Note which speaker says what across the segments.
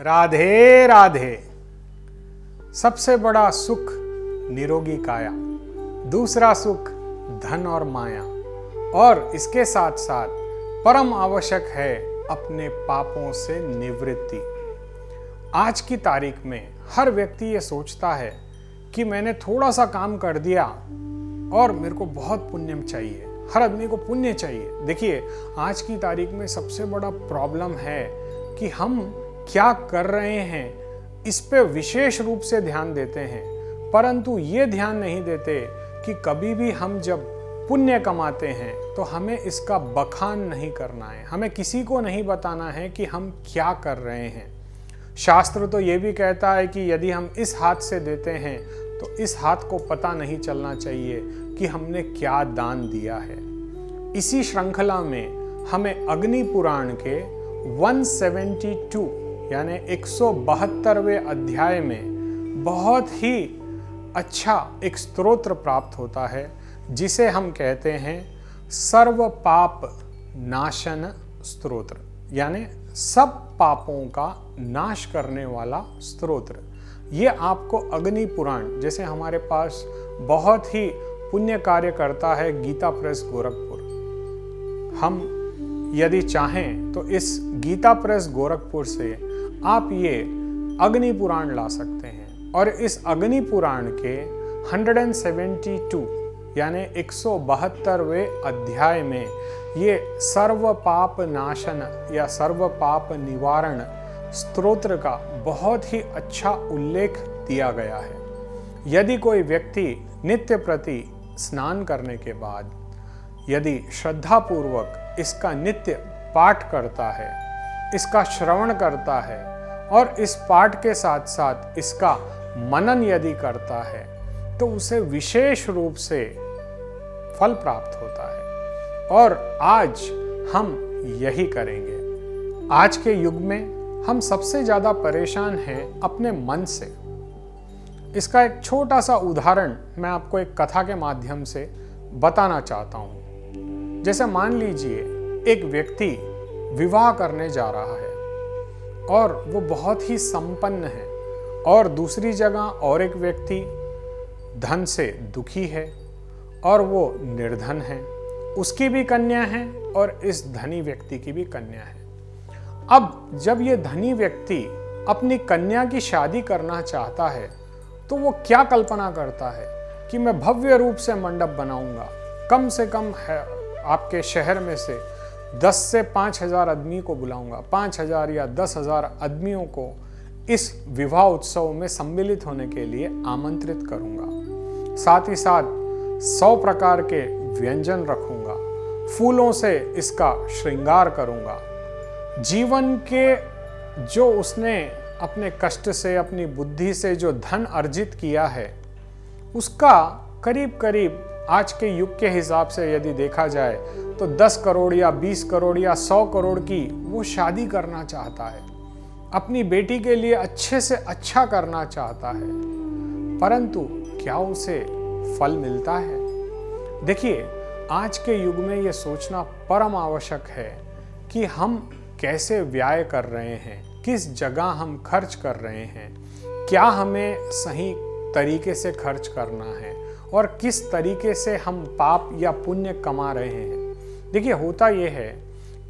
Speaker 1: राधे राधे। सबसे बड़ा सुख निरोगी काया, दूसरा सुख धन और माया, और इसके साथ साथ परम आवश्यक है अपने पापों से निवृत्ति। आज की तारीख में हर व्यक्ति ये सोचता है कि मैंने थोड़ा सा काम कर दिया और मेरे को बहुत पुण्य चाहिए, हर आदमी को पुण्य चाहिए। देखिए, आज की तारीख में सबसे बड़ा प्रॉब्लम है कि हम क्या कर रहे हैं इस पे विशेष रूप से ध्यान देते हैं, परंतु ये ध्यान नहीं देते कि कभी भी हम जब पुण्य कमाते हैं तो हमें इसका बखान नहीं करना है, हमें किसी को नहीं बताना है कि हम क्या कर रहे हैं। शास्त्र तो ये भी कहता है कि यदि हम इस हाथ से देते हैं तो इस हाथ को पता नहीं चलना चाहिए कि हमने क्या दान दिया है। इसी श्रृंखला में हमें अग्नि पुराण के 172 यानी 172वें अध्याय में बहुत ही अच्छा एक स्तोत्र प्राप्त होता है जिसे हम कहते हैं सर्व पाप नाशन स्तोत्र, यानी सब पापों का नाश करने वाला स्तोत्र। ये आपको अग्नि पुराण, जैसे हमारे पास बहुत ही पुण्य कार्य करता है गीता प्रेस गोरखपुर, हम यदि चाहें तो इस गीता प्रेस गोरखपुर से आप ये अग्नि पुराण ला सकते हैं और इस अग्नि पुराण के 172 यानी 172वें अध्याय में ये सर्व पाप नाशन या सर्व पाप निवारण स्तोत्र का बहुत ही अच्छा उल्लेख दिया गया है। यदि कोई व्यक्ति नित्य प्रति स्नान करने के बाद यदि श्रद्धापूर्वक इसका नित्य पाठ करता है, इसका श्रवण करता है और इस पाठ के साथ साथ इसका मनन यदि करता है तो उसे विशेष रूप से फल प्राप्त होता है। और आज हम यही करेंगे। आज के युग में हम सबसे ज्यादा परेशान हैं अपने मन से। इसका एक छोटा सा उदाहरण मैं आपको एक कथा के माध्यम से बताना चाहता हूं। जैसे मान लीजिए एक व्यक्ति विवाह करने जा रहा है और वो बहुत ही संपन्न है, और दूसरी जगह और एक व्यक्ति धन से दुखी है और वो निर्धन है, उसकी भी कन्या है और इस धनी व्यक्ति की भी कन्या है। अब जब ये धनी व्यक्ति अपनी कन्या की शादी करना चाहता है तो वो क्या कल्पना करता है कि मैं भव्य रूप से मंडप बनाऊंगा, कम से कम है आपके शहर में से 10 से 5,000 आदमी को बुलाऊंगा, 5,000 या 10,000 आदमियों को इस विवाह उत्सव में सम्मिलित होने के लिए आमंत्रित करूंगा। साथ ही साथ 100 प्रकार के व्यंजन रखूंगा, फूलों से इसका श्रृंगार करूंगा। जीवन के जो उसने अपने कष्ट से, अपनी बुद्धि से जो धन अर्जित किया है, उसका करीब करीब आज के युग के हिसाब से यदि देखा जाए तो 10 करोड़ या 20 करोड़ या 100 करोड़ की वो शादी करना चाहता है, अपनी बेटी के लिए अच्छे से अच्छा करना चाहता है, परंतु क्या उसे फल मिलता है? देखिए, आज के युग में ये सोचना परम आवश्यक है कि हम कैसे व्यय कर रहे हैं, किस जगह हम खर्च कर रहे हैं, क्या हमें सही तरीके से खर्च करना है और किस तरीके से हम पाप या पुण्य कमा रहे हैं। देखिए, होता यह है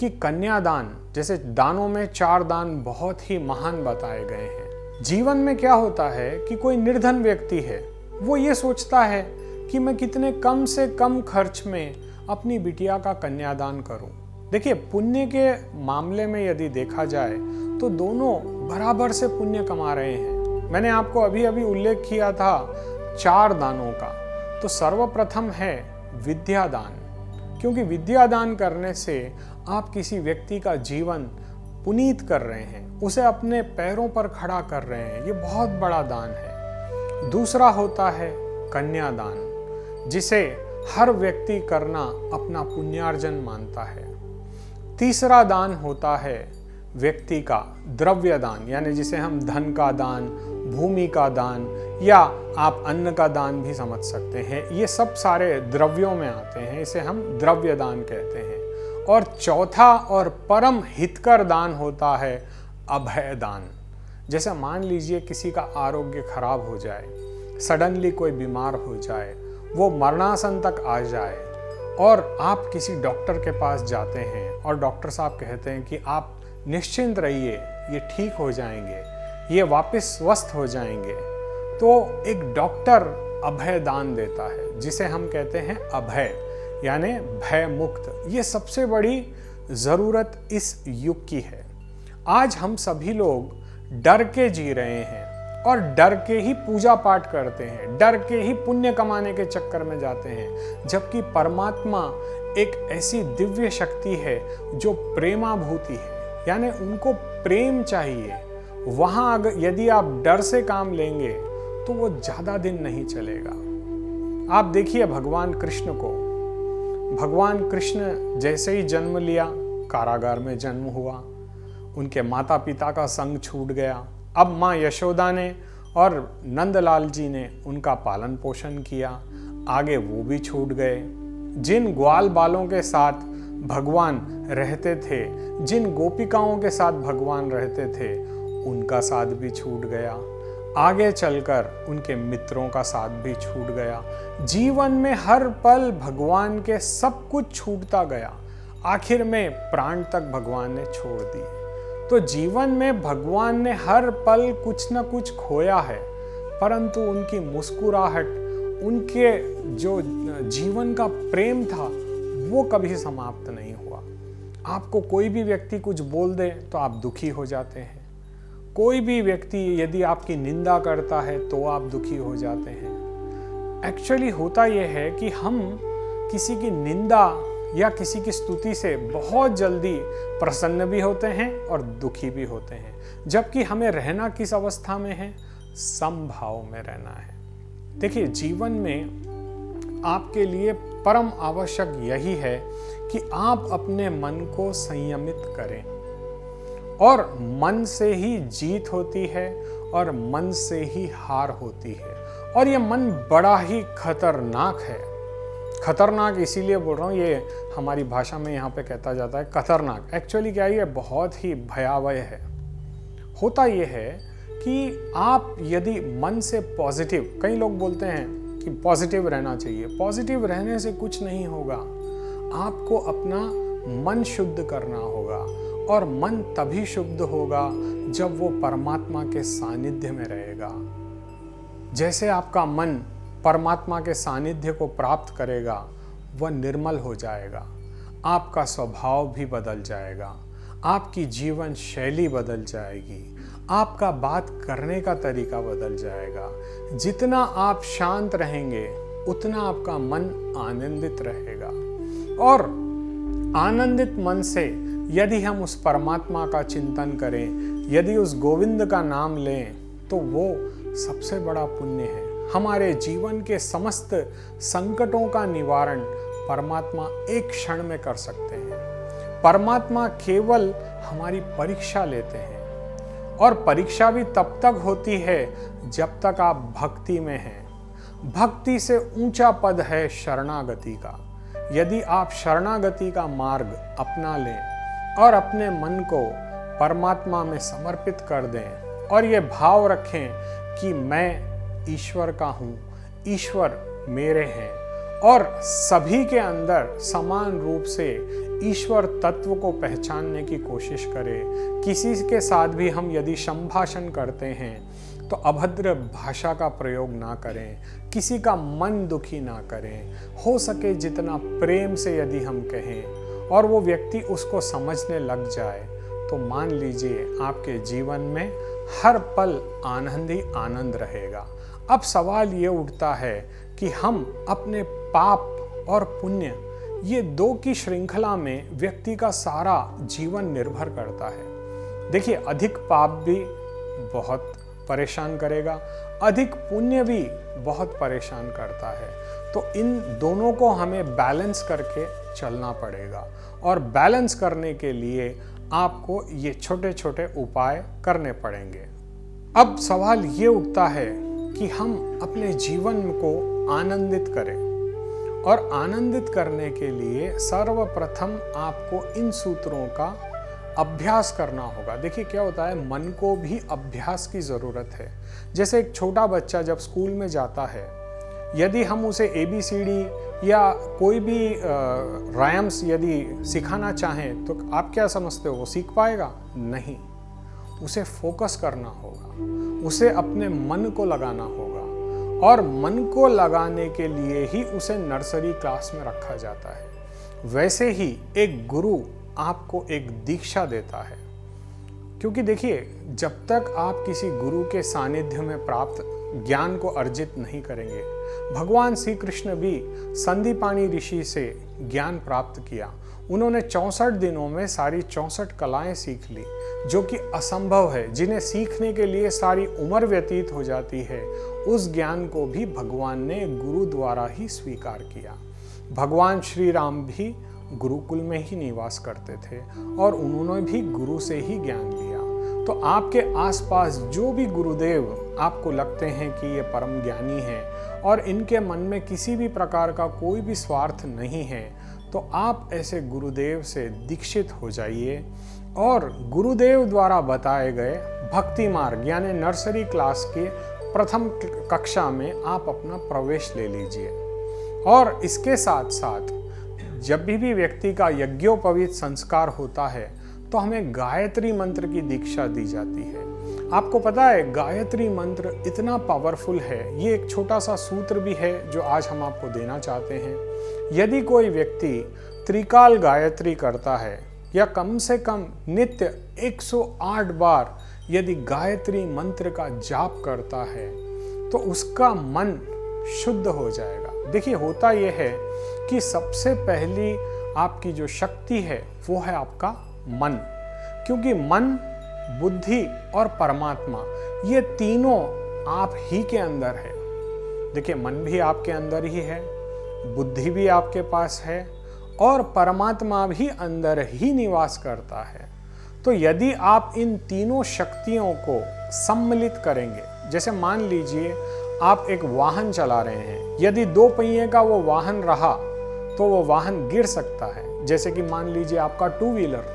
Speaker 1: कि कन्यादान जैसे दानों में 4 दान बहुत ही महान बताए गए हैं। जीवन में क्या होता है कि कोई निर्धन व्यक्ति है, वो ये सोचता है कि मैं कितने कम से कम खर्च में अपनी बिटिया का कन्यादान करूं। देखिए, पुण्य के मामले में यदि देखा जाए तो दोनों बराबर से पुण्य कमा रहे हैं। मैंने आपको अभी अभी उल्लेख किया था 4 दानों का। तो सर्वप्रथम है विद्यादान, क्योंकि विद्यादान करने से आप किसी व्यक्ति का जीवन पुनीत कर रहे हैं, उसे अपने पैरों पर खड़ा कर रहे हैं, ये बहुत बड़ा दान है। दूसरा होता है कन्यादान, जिसे हर व्यक्ति करना अपना पुण्यार्जन मानता है। तीसरा दान होता है व्यक्ति का द्रव्य दान, यानी जिसे हम धन का दान, भूमि का दान या आप अन्न का दान भी समझ सकते हैं। ये सब सारे द्रव्यों में आते हैं, इसे हम द्रव्य दान कहते हैं। और चौथा और परम हितकर दान होता है अभय दान, जैसे मान लीजिए किसी का आरोग्य खराब हो जाए, सडनली कोई बीमार हो जाए, वो मरणासन तक आ जाए और आप किसी डॉक्टर के पास जाते हैं और डॉक्टर साहब कहते हैं कि आप निश्चिंत रहिए, ये ठीक हो जाएंगे, ये वापस स्वस्थ हो जाएंगे, तो एक डॉक्टर अभय दान देता है जिसे हम कहते हैं अभय, यानी भय मुक्त। ये सबसे बड़ी ज़रूरत इस युग की है। आज हम सभी लोग डर के जी रहे हैं और डर के ही पूजा पाठ करते हैं, डर के ही पुण्य कमाने के चक्कर में जाते हैं, जबकि परमात्मा एक ऐसी दिव्य शक्ति है जो प्रेमाभूति है, यानी उनको प्रेम चाहिए। वहाँ यदि आप डर से काम लेंगे तो वो ज़्यादा दिन नहीं चलेगा। आप देखिए भगवान कृष्ण को, भगवान कृष्ण जैसे ही जन्म लिया, कारागार में जन्म हुआ, उनके माता पिता का संग छूट गया। अब माँ यशोदा ने और नंदलाल जी ने उनका पालन पोषण किया, आगे वो भी छूट गए। जिन ग्वाल बालों के साथ भगवान रहते थे, जिन गोपिकाओं के साथ भगवान रहते थे, उनका साथ भी छूट गया। आगे चलकर उनके मित्रों का साथ भी छूट गया। जीवन में हर पल भगवान के सब कुछ छूटता गया। आखिर में प्राण तक भगवान ने छोड़ दिए। तो जीवन में भगवान ने हर पल कुछ न कुछ खोया है, परंतु उनकी मुस्कुराहट, उनके जो जीवन का प्रेम था, वो कभी समाप्त नहीं हुआ। आपको कोई भी व्यक्ति कुछ बोल दे तो आप दुखी हो जाते हैं। कोई भी व्यक्ति यदि आपकी निंदा करता है तो आप दुखी हो जाते हैं। एक्चुअली होता यह है कि हम किसी की निंदा या किसी की स्तुति से बहुत जल्दी प्रसन्न भी होते हैं और दुखी भी होते हैं, जबकि हमें रहना किस अवस्था में है? समभाव में रहना है। देखिए, जीवन में आपके लिए परम आवश्यक यही है कि आप अपने मन को संयमित करें, और मन से ही जीत होती है और मन से ही हार होती है। और ये मन बड़ा ही खतरनाक है। खतरनाक इसीलिए बोल रहा हूँ, ये हमारी भाषा में यहाँ पे कहता जाता है खतरनाक। एक्चुअली क्या है, ये बहुत ही भयावह है। होता ये है कि आप यदि मन से पॉजिटिव, कई लोग बोलते हैं कि पॉजिटिव रहना चाहिए, पॉजिटिव रहने से कुछ नहीं होगा। आपको अपना मन शुद्ध करना होगा, और मन तभी शुद्ध होगा जब वो परमात्मा के सानिध्य में रहेगा। जैसे आपका मन परमात्मा के सानिध्य को प्राप्त करेगा, वह निर्मल हो जाएगा, आपका स्वभाव भी बदल जाएगा, आपकी जीवन शैली बदल जाएगी, आपका बात करने का तरीका बदल जाएगा। जितना आप शांत रहेंगे उतना आपका मन आनंदित रहेगा, और आनंदित मन से यदि हम उस परमात्मा का चिंतन करें, यदि उस गोविंद का नाम लें, तो वो सबसे बड़ा पुण्य है। हमारे जीवन के समस्त संकटों का निवारण परमात्मा एक क्षण में कर सकते हैं। परमात्मा केवल हमारी परीक्षा लेते हैं, और परीक्षा भी तब तक होती है जब तक आप भक्ति में हैं। भक्ति से ऊंचा पद है शरणागति का। यदि आप शरणागति का मार्ग अपना लें और अपने मन को परमात्मा में समर्पित कर दें, और ये भाव रखें कि मैं ईश्वर का हूँ, ईश्वर मेरे हैं, और सभी के अंदर समान रूप से ईश्वर तत्व को पहचानने की कोशिश करें। किसी के साथ भी हम यदि संभाषण करते हैं तो अभद्र भाषा का प्रयोग ना करें, किसी का मन दुखी ना करें। हो सके जितना प्रेम से यदि हम कहें और वो व्यक्ति उसको समझने लग जाए, तो मान लीजिए आपके जीवन में हर पल आनंद ही आनंद रहेगा। अब सवाल ये उठता है कि हम अपने पाप और पुण्य, ये दो की श्रृंखला में व्यक्ति का सारा जीवन निर्भर करता है। देखिए, अधिक पाप भी बहुत परेशान करेगा, अधिक पुण्य भी बहुत परेशान करता है। तो इन दोनों को हमें बैलेंस करके चलना पड़ेगा, और बैलेंस करने के लिए आपको ये छोटे छोटे उपाय करने पड़ेंगे। अब सवाल ये उठता है कि हम अपने जीवन को आनंदित करें, और आनंदित करने के लिए सर्वप्रथम आपको इन सूत्रों का अभ्यास करना होगा। देखिए क्या होता है, मन को भी अभ्यास की ज़रूरत है। जैसे एक छोटा बच्चा जब स्कूल में जाता है, यदि हम उसे ABCD या कोई भी राइम्स यदि सिखाना चाहें तो आप क्या समझते हो, वो सीख पाएगा? नहीं। उसे फोकस करना होगा, उसे अपने मन को लगाना होगा, और मन को लगाने के लिए ही उसे नर्सरी क्लास में रखा जाता है। वैसे ही एक गुरु आपको एक दीक्षा देता है, क्योंकि देखिए जब तक आप किसी गुरु के सानिध्य में प्राप्त ज्ञान को अर्जित नहीं करेंगे, भगवान श्री कृष्ण भी संदीपानी ऋषि से ज्ञान प्राप्त किया। उन्होंने 64 दिनों में सारी 64 कलाएं सीख ली, जो कि असंभव है, जिन्हें सीखने के लिए सारी उम्र व्यतीत हो जाती है। उस ज्ञान को भी भगवान ने गुरु द्वारा ही स्वीकार किया। भगवान श्री राम भी गुरुकुल में ही निवास करते थे और उन्होंने भी गुरु से ही ज्ञान लिया। तो आपके आसपास जो भी गुरुदेव आपको लगते हैं कि ये परम ज्ञानी हैं और इनके मन में किसी भी प्रकार का कोई भी स्वार्थ नहीं है, तो आप ऐसे गुरुदेव से दीक्षित हो जाइए और गुरुदेव द्वारा बताए गए भक्ति मार्ग यानी नर्सरी क्लास के प्रथम कक्षा में आप अपना प्रवेश ले लीजिए। और इसके साथ साथ जब भी व्यक्ति का यज्ञोपवीत संस्कार होता है तो हमें गायत्री मंत्र की दीक्षा दी जाती है। आपको पता है गायत्री मंत्र इतना पावरफुल है, ये एक छोटा सा सूत्र भी है जो आज हम आपको देना चाहते हैं। यदि कोई व्यक्ति त्रिकाल गायत्री करता है या कम से कम नित्य 108 बार यदि गायत्री मंत्र का जाप करता है तो उसका मन शुद्ध हो जाएगा। देखिए होता यह है कि सबसे पहली आपकी जो शक्ति है वो है आपका मन, क्योंकि मन, बुद्धि और परमात्मा ये तीनों आप ही के अंदर है। देखिए मन भी आपके अंदर ही है, बुद्धि भी आपके पास है और परमात्मा भी अंदर ही निवास करता है। तो यदि आप इन तीनों शक्तियों को सम्मिलित करेंगे, जैसे मान लीजिए आप एक वाहन चला रहे हैं, यदि 2 पहिए का वो वाहन रहा तो वो वाहन गिर सकता है। जैसे कि मान लीजिए आपका 2 व्हीलर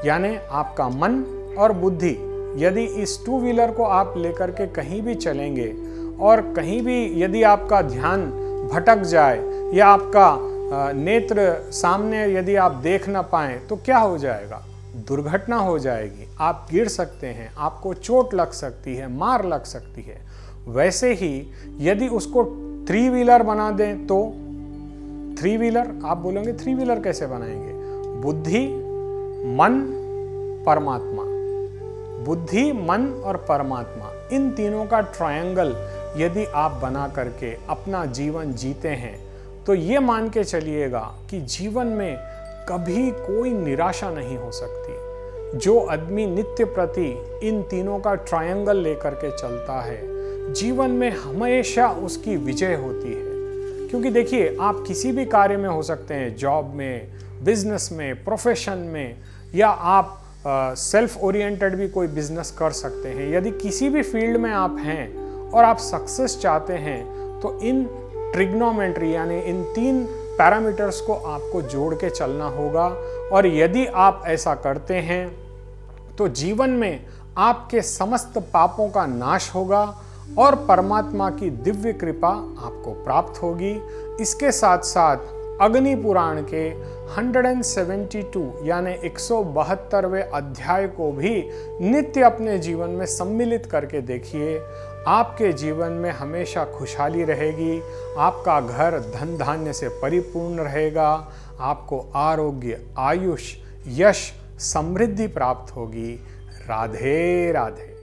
Speaker 1: यानी आपका मन और बुद्धि, यदि इस 2 व्हीलर को आप लेकर के कहीं भी चलेंगे और कहीं भी यदि आपका ध्यान भटक जाए या आपका नेत्र सामने यदि आप देख ना पाएं तो क्या हो जाएगा? दुर्घटना हो जाएगी, आप गिर सकते हैं, आपको चोट लग सकती है, मार लग सकती है। वैसे ही यदि उसको 3 व्हीलर बना दें तो 3 व्हीलर, आप बोलेंगे 3 व्हीलर कैसे बनाएंगे? बुद्धि, मन, परमात्मा, बुद्धि, मन और परमात्मा, इन तीनों का ट्रायंगल यदि आप बना करके अपना जीवन जीते हैं तो ये मान के चलिएगा कि जीवन में कभी कोई निराशा नहीं हो सकती। जो आदमी नित्य प्रति इन तीनों का ट्रायंगल लेकर के चलता है, जीवन में हमेशा उसकी विजय होती है। क्योंकि देखिए आप किसी भी कार्य में हो सकते हैं, जॉब में, बिजनेस में, प्रोफेशन में, या आप सेल्फ ओरिएंटेड भी कोई बिजनेस कर सकते हैं। यदि किसी भी फील्ड में आप हैं और आप सक्सेस चाहते हैं तो इन ट्रिग्नोमेट्री यानी इन 3 पैरामीटर्स को आपको जोड़ के चलना होगा। और यदि आप ऐसा करते हैं तो जीवन में आपके समस्त पापों का नाश होगा और परमात्मा की दिव्य कृपा आपको प्राप्त होगी। इसके साथ साथ अग्नि पुराण के 172 यानी 172वें अध्याय को भी नित्य अपने जीवन में सम्मिलित करके देखिए। आपके जीवन में हमेशा खुशहाली रहेगी, आपका घर धन धान्य से परिपूर्ण रहेगा, आपको आरोग्य, आयुष, यश, समृद्धि प्राप्त होगी। राधे राधे।